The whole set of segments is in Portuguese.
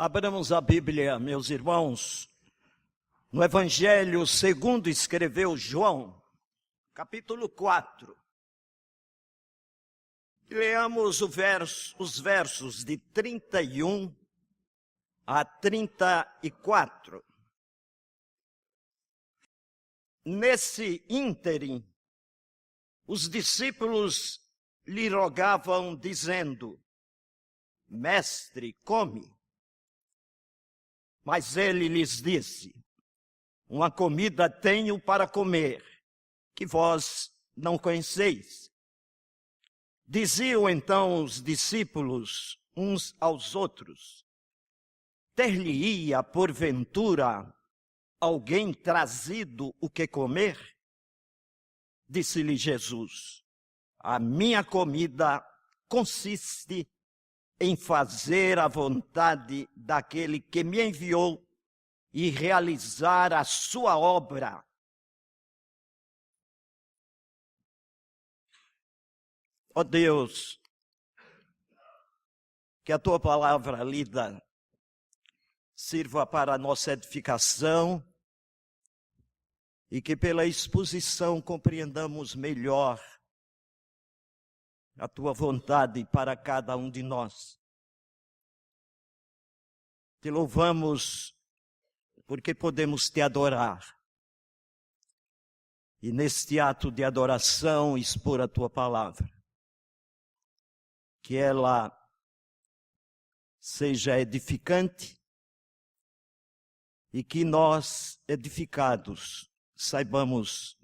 Abramos a Bíblia, meus irmãos, no Evangelho segundo escreveu João, capítulo 4. Leamos os versos de 31 a 34. Nesse ínterim, os discípulos lhe rogavam, dizendo: Mestre, come. Mas ele lhes disse: Uma comida tenho para comer, que vós não conheceis. Diziam então os discípulos uns aos outros: Ter-lhe-ia, porventura, alguém trazido o que comer? Disse-lhe Jesus: A minha comida consiste em fazer a vontade daquele que me enviou e realizar a sua obra. Ó Deus, que a tua palavra lida sirva para a nossa edificação e que pela exposição compreendamos melhor a tua vontade para cada um de nós. Te louvamos porque podemos te adorar. E neste ato de adoração expor a tua palavra. Que ela seja edificante e que nós, edificados, saibamos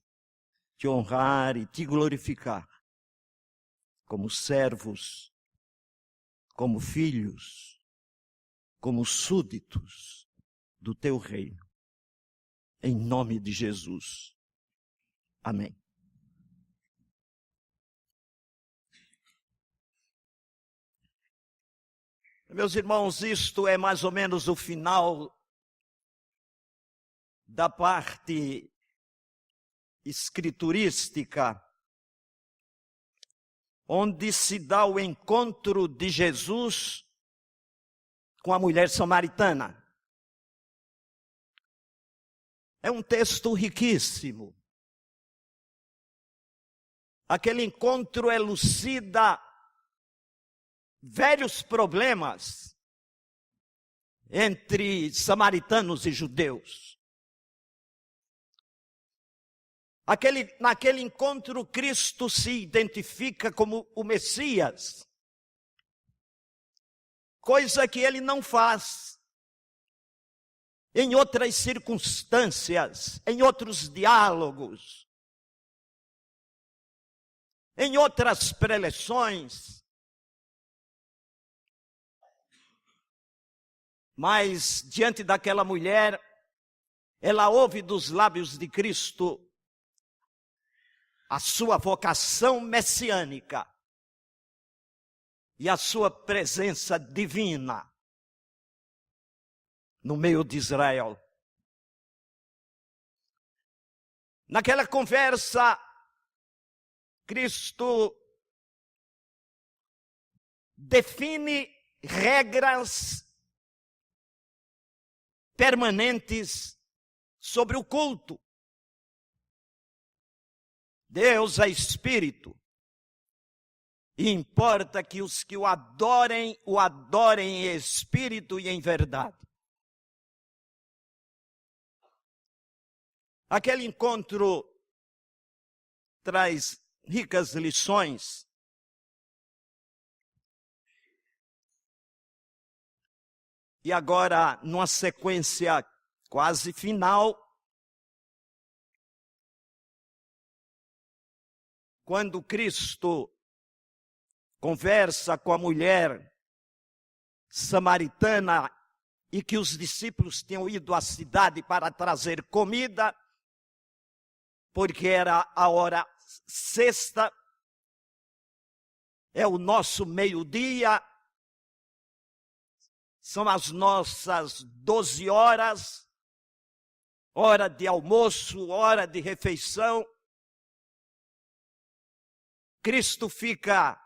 te honrar e te glorificar. Como servos, como filhos, como súditos do teu reino. Em nome de Jesus. Amém. Meus irmãos, isto é mais ou menos o final da parte escriturística, onde se dá o encontro de Jesus com a mulher samaritana. É um texto riquíssimo. Aquele encontro elucida vários problemas entre samaritanos e judeus. Naquele encontro, Cristo se identifica como o Messias, coisa que ele não faz em outras circunstâncias, em outros diálogos, em outras preleções. Mas, diante daquela mulher, ela ouve dos lábios de Cristo a sua vocação messiânica e a sua presença divina no meio de Israel. Naquela conversa, Cristo define regras permanentes sobre o culto. Deus é Espírito, e importa que os que o adorem em Espírito e em verdade. Aquele encontro traz ricas lições. E agora, numa sequência quase final, quando Cristo conversa com a mulher samaritana e que os discípulos tinham ido à cidade para trazer comida, porque era a hora sexta, é o nosso meio-dia, são as nossas 12 horas, hora de almoço, hora de refeição. Cristo fica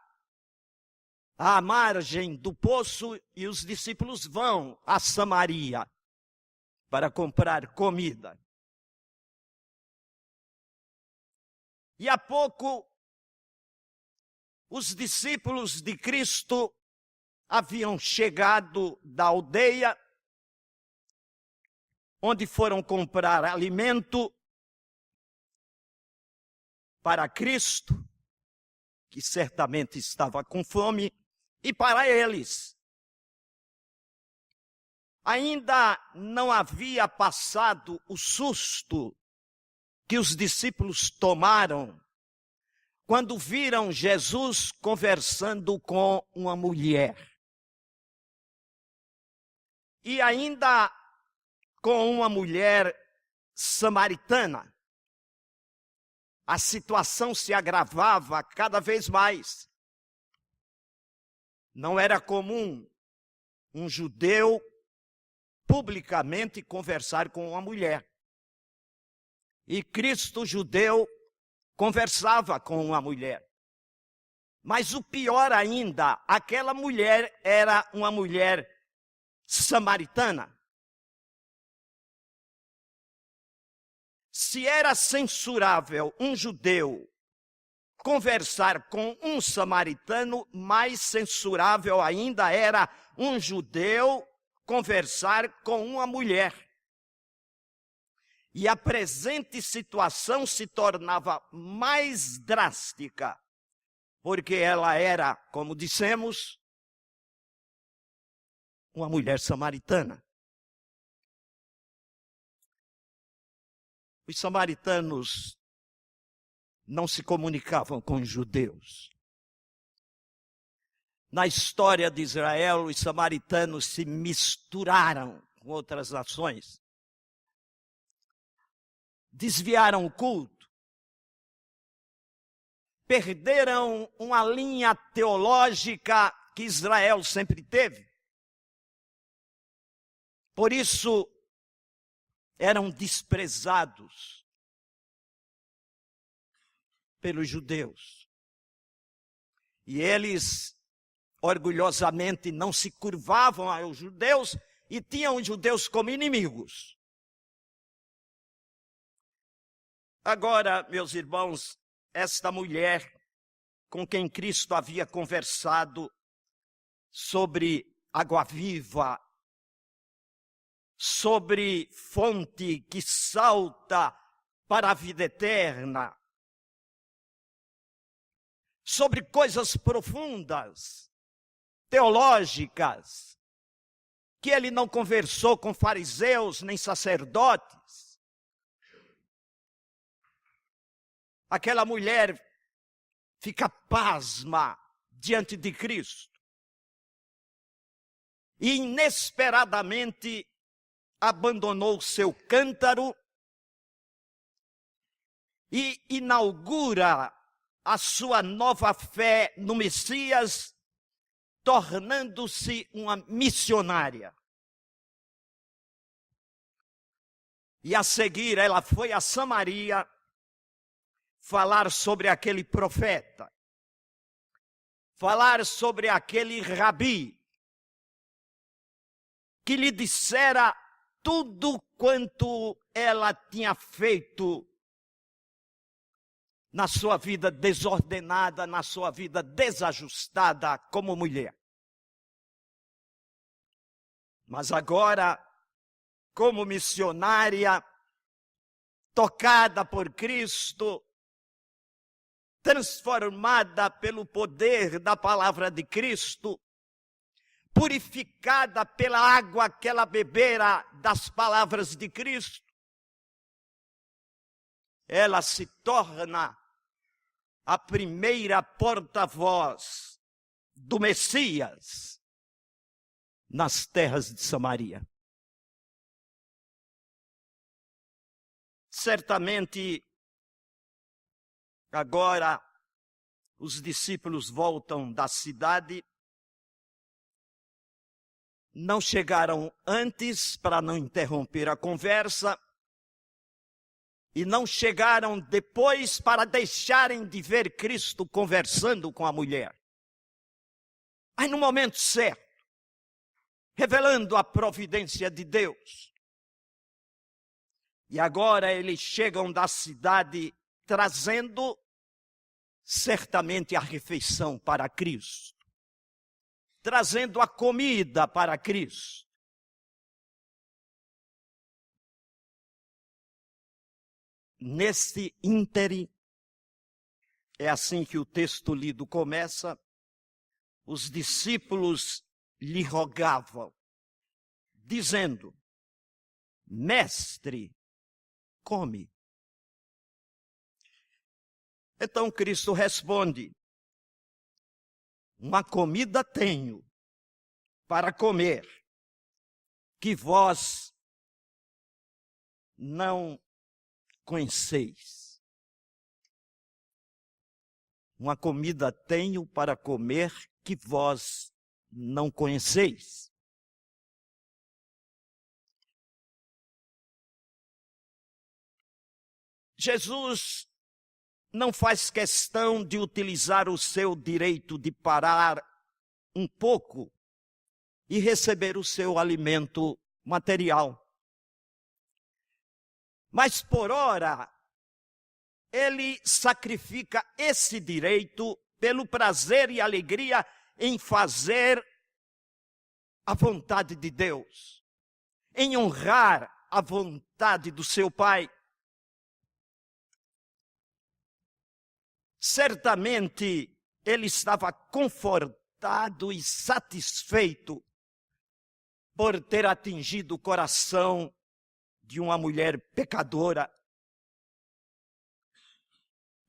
à margem do poço e os discípulos vão a Samaria para comprar comida. E há pouco, os discípulos de Cristo haviam chegado da aldeia, onde foram comprar alimento para Cristo, que certamente estava com fome, e para eles. Ainda não havia passado o susto que os discípulos tomaram quando viram Jesus conversando com uma mulher. E ainda com uma mulher samaritana. A situação se agravava cada vez mais. Não era comum um judeu publicamente conversar com uma mulher. E Cristo judeu conversava com uma mulher. Mas o pior ainda, aquela mulher era uma mulher samaritana. Se era censurável um judeu conversar com um samaritano, mais censurável ainda era um judeu conversar com uma mulher. E a presente situação se tornava mais drástica, porque ela era, como dissemos, uma mulher samaritana. Os samaritanos não se comunicavam com os judeus. Na história de Israel, os samaritanos se misturaram com outras nações. Desviaram o culto. Perderam uma linha teológica que Israel sempre teve. Por isso, eram desprezados pelos judeus. E eles, orgulhosamente, não se curvavam aos judeus e tinham os judeus como inimigos. Agora, meus irmãos, esta mulher com quem Cristo havia conversado sobre água viva, sobre fonte que salta para a vida eterna, sobre coisas profundas, teológicas, que ele não conversou com fariseus nem sacerdotes. Aquela mulher fica pasma diante de Cristo e inesperadamente abandonou seu cântaro e inaugura a sua nova fé no Messias, tornando-se uma missionária. E a seguir ela foi a Samaria falar sobre aquele profeta, falar sobre aquele rabi, que lhe dissera tudo quanto ela tinha feito na sua vida desordenada, na sua vida desajustada como mulher. Mas agora, como missionária, tocada por Cristo, transformada pelo poder da palavra de Cristo, purificada pela água que ela bebera das palavras de Cristo, ela se torna a primeira porta-voz do Messias nas terras de Samaria. Certamente, agora, os discípulos voltam da cidade. Não chegaram antes para não interromper a conversa e não chegaram depois para deixarem de ver Cristo conversando com a mulher. mas no momento certo, revelando a providência de Deus. E agora eles chegam da cidade trazendo certamente a refeição para Cristo, trazendo a comida para Cristo. Nesse ínterim, é assim que o texto lido começa, os discípulos lhe rogavam, dizendo: Mestre, come. Então Cristo responde: uma comida tenho para comer, que vós não conheceis. Uma comida tenho para comer, que vós não conheceis. Jesus não faz questão de utilizar o seu direito de parar um pouco e receber o seu alimento material. Mas por ora, ele sacrifica esse direito pelo prazer e alegria em fazer a vontade de Deus, em honrar a vontade do seu Pai. Certamente ele estava confortado e satisfeito por ter atingido o coração de uma mulher pecadora.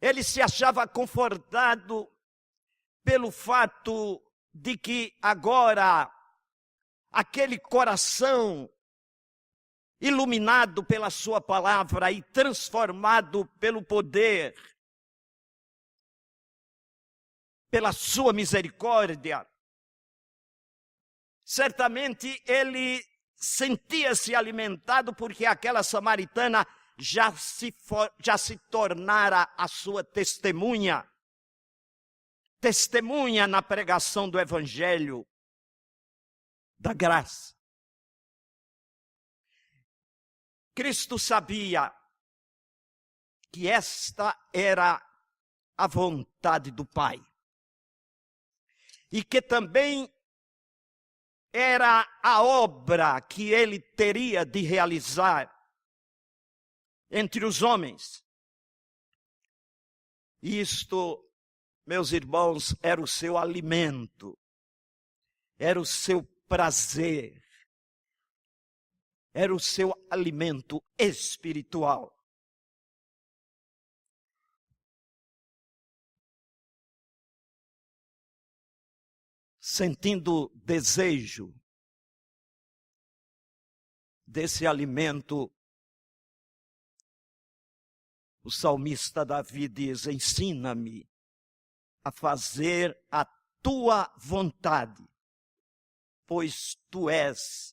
Ele se achava confortado pelo fato de que agora aquele coração iluminado pela sua palavra e transformado pelo poder, pela sua misericórdia, certamente ele sentia-se alimentado porque aquela samaritana já se tornara a sua testemunha na pregação do Evangelho da graça. Cristo sabia que esta era a vontade do Pai e que também era a obra que ele teria de realizar entre os homens. Isto, meus irmãos, era o seu alimento, era o seu prazer, era o seu alimento espiritual. Sentindo desejo desse alimento, o salmista Davi diz: ensina-me a fazer a tua vontade, pois tu és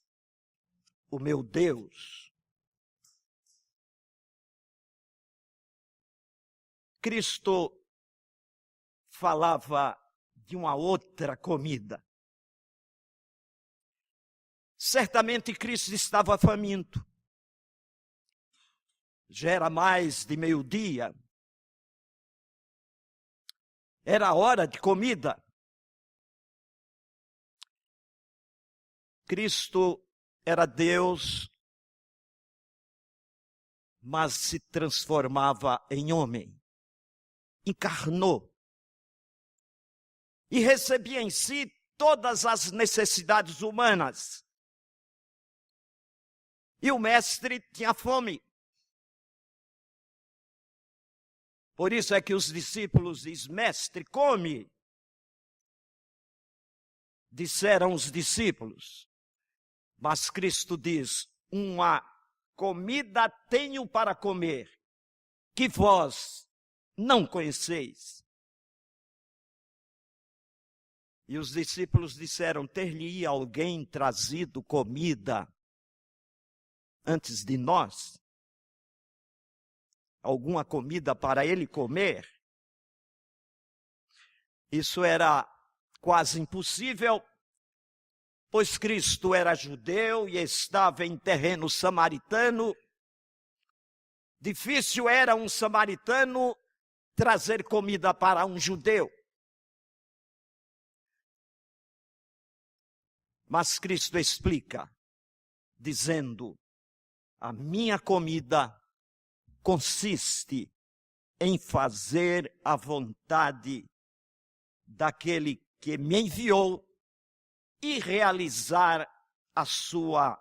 o meu Deus. Cristo falava de uma outra comida. Certamente Cristo estava faminto. Já era mais de meio-dia. Era hora de comida. Cristo era Deus, mas se transformava em homem. Encarnou. E recebia em si todas as necessidades humanas. E o mestre tinha fome. Por isso é que os discípulos dizem: mestre, come. Disseram os discípulos. Mas Cristo diz: uma comida tenho para comer, que vós não conheceis. E os discípulos disseram: ter-lhe-ia alguém trazido comida antes de nós? Alguma comida para ele comer? Isso era quase impossível, pois Cristo era judeu e estava em terreno samaritano. Difícil era um samaritano trazer comida para um judeu. Mas Cristo explica, dizendo: a minha comida consiste em fazer a vontade daquele que me enviou e realizar a sua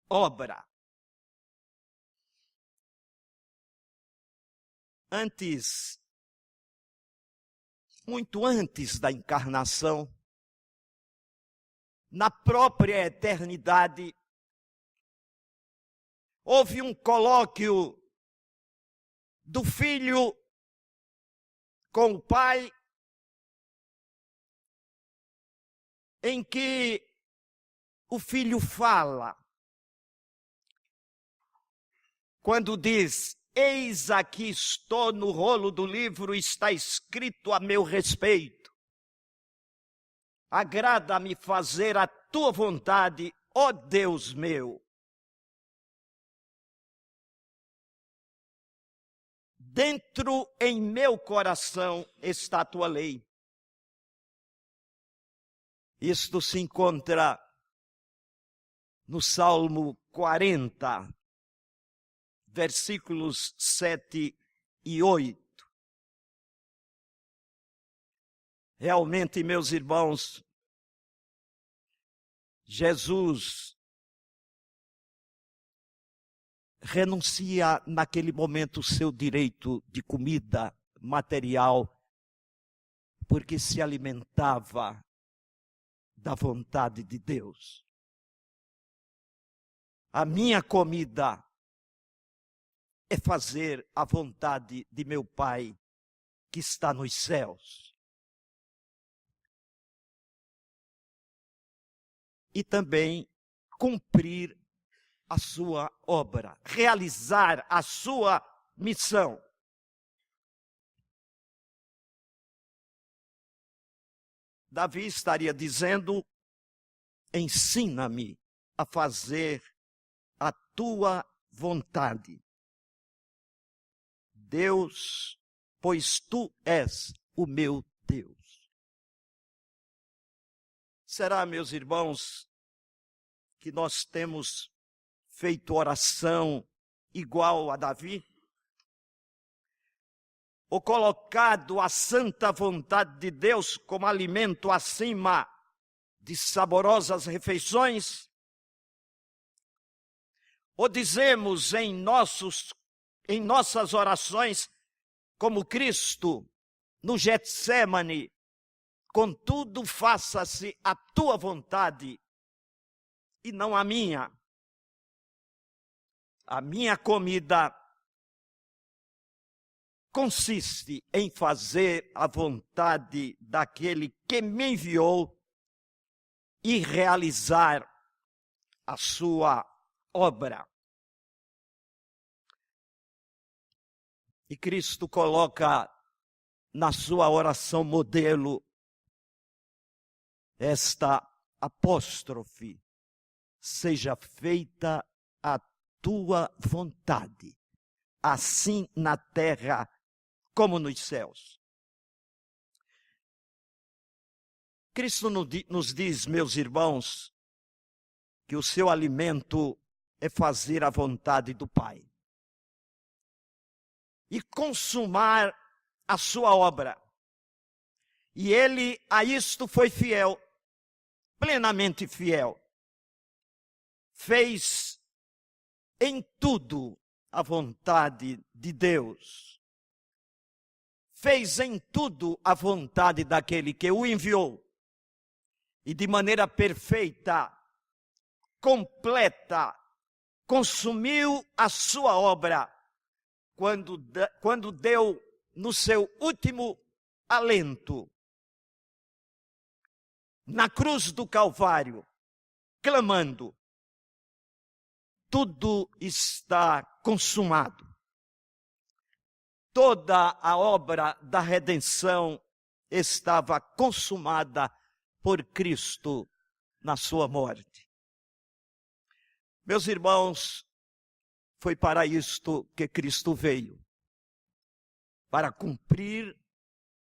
obra. Muito antes da encarnação, na própria eternidade, houve um colóquio do Filho com o Pai, em que o Filho fala, quando diz: eis aqui estou, no rolo do livro está escrito a meu respeito. Agrada-me fazer a tua vontade, ó Deus meu. Dentro em meu coração está a tua lei. Isto se encontra no Salmo 40, versículos 7 e 8. Realmente, meus irmãos, Jesus renuncia naquele momento o seu direito de comida material, porque se alimentava da vontade de Deus. A minha comida é fazer a vontade de meu Pai que está nos céus. E também cumprir a sua obra, realizar a sua missão. Davi estaria dizendo: ensina-me a fazer a tua vontade, Deus, pois tu és o meu Deus. Será, meus irmãos, que nós temos feito oração igual a Davi? Ou colocado a santa vontade de Deus como alimento acima de saborosas refeições? Ou dizemos em nossas orações, como Cristo no Getsêmani: contudo, faça-se a tua vontade e não a minha. A minha comida consiste em fazer a vontade daquele que me enviou e realizar a sua obra. E Cristo coloca na sua oração modelo esta apóstrofe: seja feita a tua vontade, assim na terra como nos céus. Cristo nos diz, meus irmãos, que o seu alimento é fazer a vontade do Pai e consumar a sua obra. E ele a isto foi fiel, plenamente fiel. Fez em tudo a vontade de Deus. Fez em tudo a vontade daquele que o enviou. E de maneira perfeita, completa, consumiu a sua obra quando deu no seu último alento, na cruz do Calvário, clamando: tudo está consumado. Toda a obra da redenção estava consumada por Cristo na sua morte. Meus irmãos, foi para isto que Cristo veio, para cumprir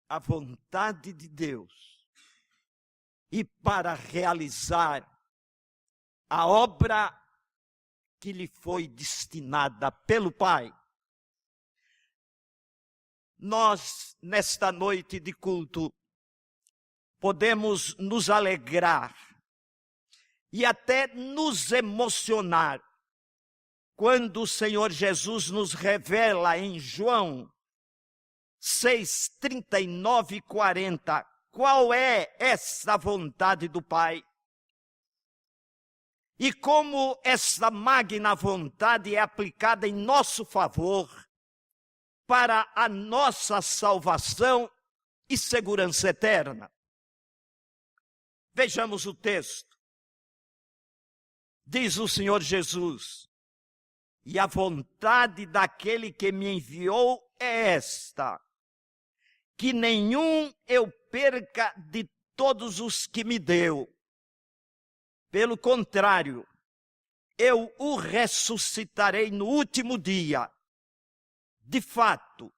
a vontade de Deus e para realizar a obra que lhe foi destinada pelo Pai. Nós, nesta noite de culto, podemos nos alegrar e até nos emocionar quando o Senhor Jesus nos revela em João 6, 39 e 40, qual é essa vontade do Pai. E como essa magna vontade é aplicada em nosso favor, para a nossa salvação e segurança eterna. Vejamos o texto. Diz o Senhor Jesus: e a vontade daquele que me enviou é esta, que nenhum eu perca de todos os que me deu. Pelo contrário, eu o ressuscitarei no último dia. De fato,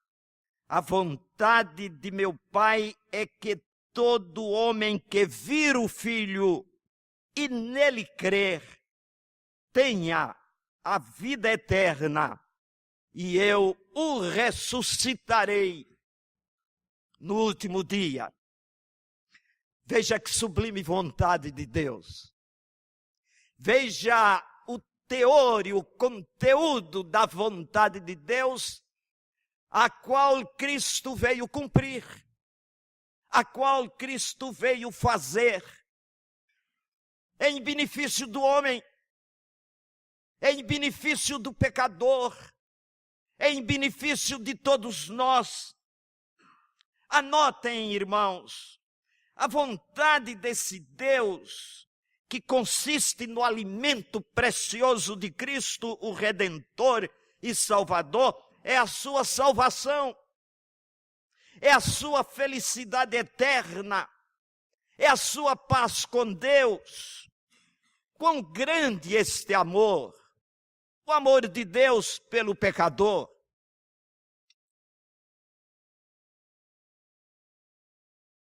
a vontade de meu Pai é que todo homem que vir o Filho e nele crer, tenha a vida eterna, e eu o ressuscitarei no último dia. Veja que sublime vontade de Deus. Veja o teor e o conteúdo da vontade de Deus, a qual Cristo veio cumprir, a qual Cristo veio fazer, em benefício do homem, em benefício do pecador, em benefício de todos nós. Anotem, irmãos, a vontade desse Deus, que consiste no alimento precioso de Cristo, o Redentor e Salvador, é a sua salvação, é a sua felicidade eterna, é a sua paz com Deus. Quão grande este amor, o amor de Deus pelo pecador.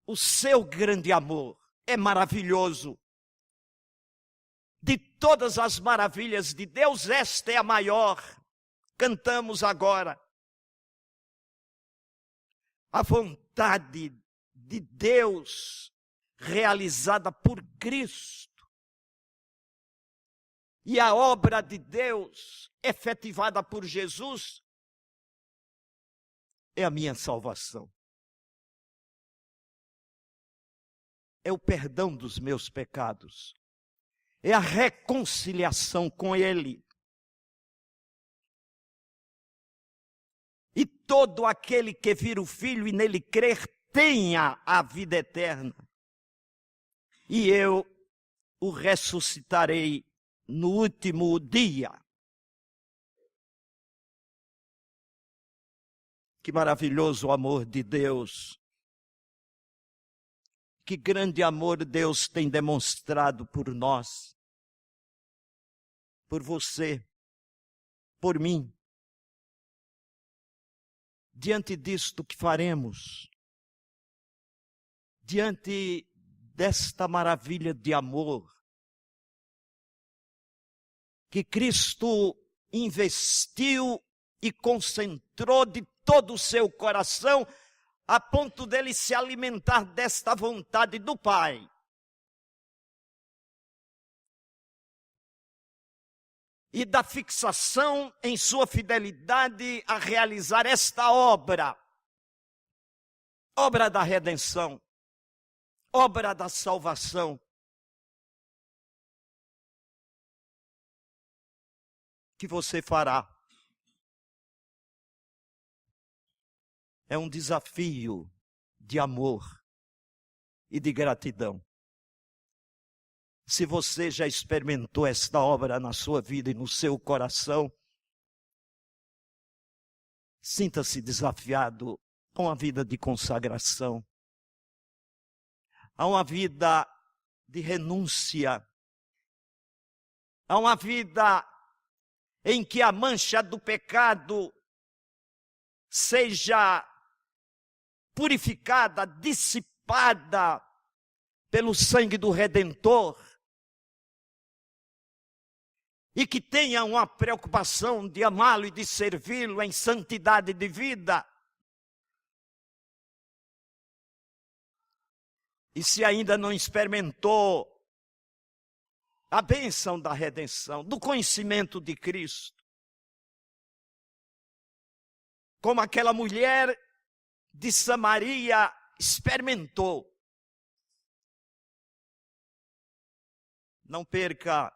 O seu grande amor é maravilhoso. De todas as maravilhas de Deus, esta é a maior. Cantamos agora. A vontade de Deus realizada por Cristo. E a obra de Deus efetivada por Jesus é a minha salvação. É o perdão dos meus pecados. É a reconciliação com Ele. E todo aquele que vir o Filho e nele crer, tenha a vida eterna. E eu o ressuscitarei no último dia. Que maravilhoso o amor de Deus. Que grande amor Deus tem demonstrado por nós, por você, por mim. Diante disto que faremos, diante desta maravilha de amor, que Cristo investiu e concentrou de todo o seu coração, a ponto dele se alimentar desta vontade do Pai. E da fixação em sua fidelidade a realizar esta obra, obra da redenção, obra da salvação. Que você fará. É um desafio de amor e de gratidão. Se você já experimentou esta obra na sua vida e no seu coração, sinta-se desafiado a uma vida de consagração, a uma vida de renúncia, a uma vida em que a mancha do pecado seja purificada, dissipada pelo sangue do Redentor, e que tenha uma preocupação de amá-lo e de servi-lo em santidade de vida. E se ainda não experimentou a bênção da redenção, do conhecimento de Cristo, como aquela mulher de Samaria experimentou, não perca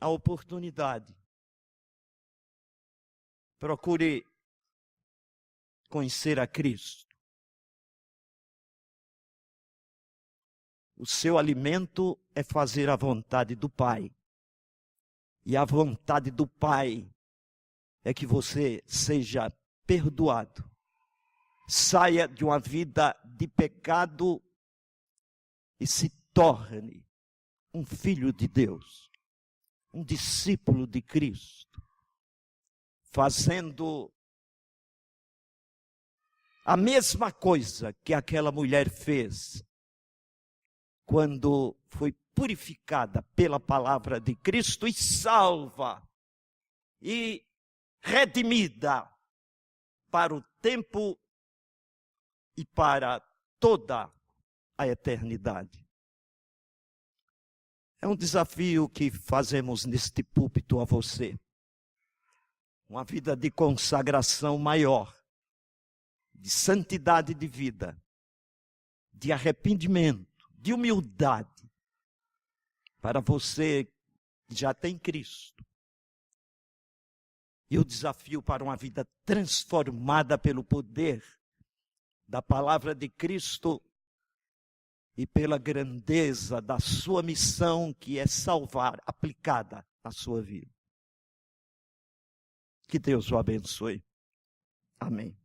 a oportunidade. Procure conhecer a Cristo. O seu alimento é fazer a vontade do Pai. E a vontade do Pai é que você seja perdoado. Saia de uma vida de pecado e se torne um filho de Deus, um discípulo de Cristo, fazendo a mesma coisa que aquela mulher fez quando foi purificada pela palavra de Cristo e salva e redimida para o tempo e para toda a eternidade. É um desafio que fazemos neste púlpito a você. Uma vida de consagração maior, de santidade de vida, de arrependimento, de humildade, para você que já tem Cristo. E o desafio para uma vida transformada pelo poder da palavra de Cristo e pela grandeza da sua missão, que é salvar, aplicada na sua vida. Que Deus o abençoe. Amém.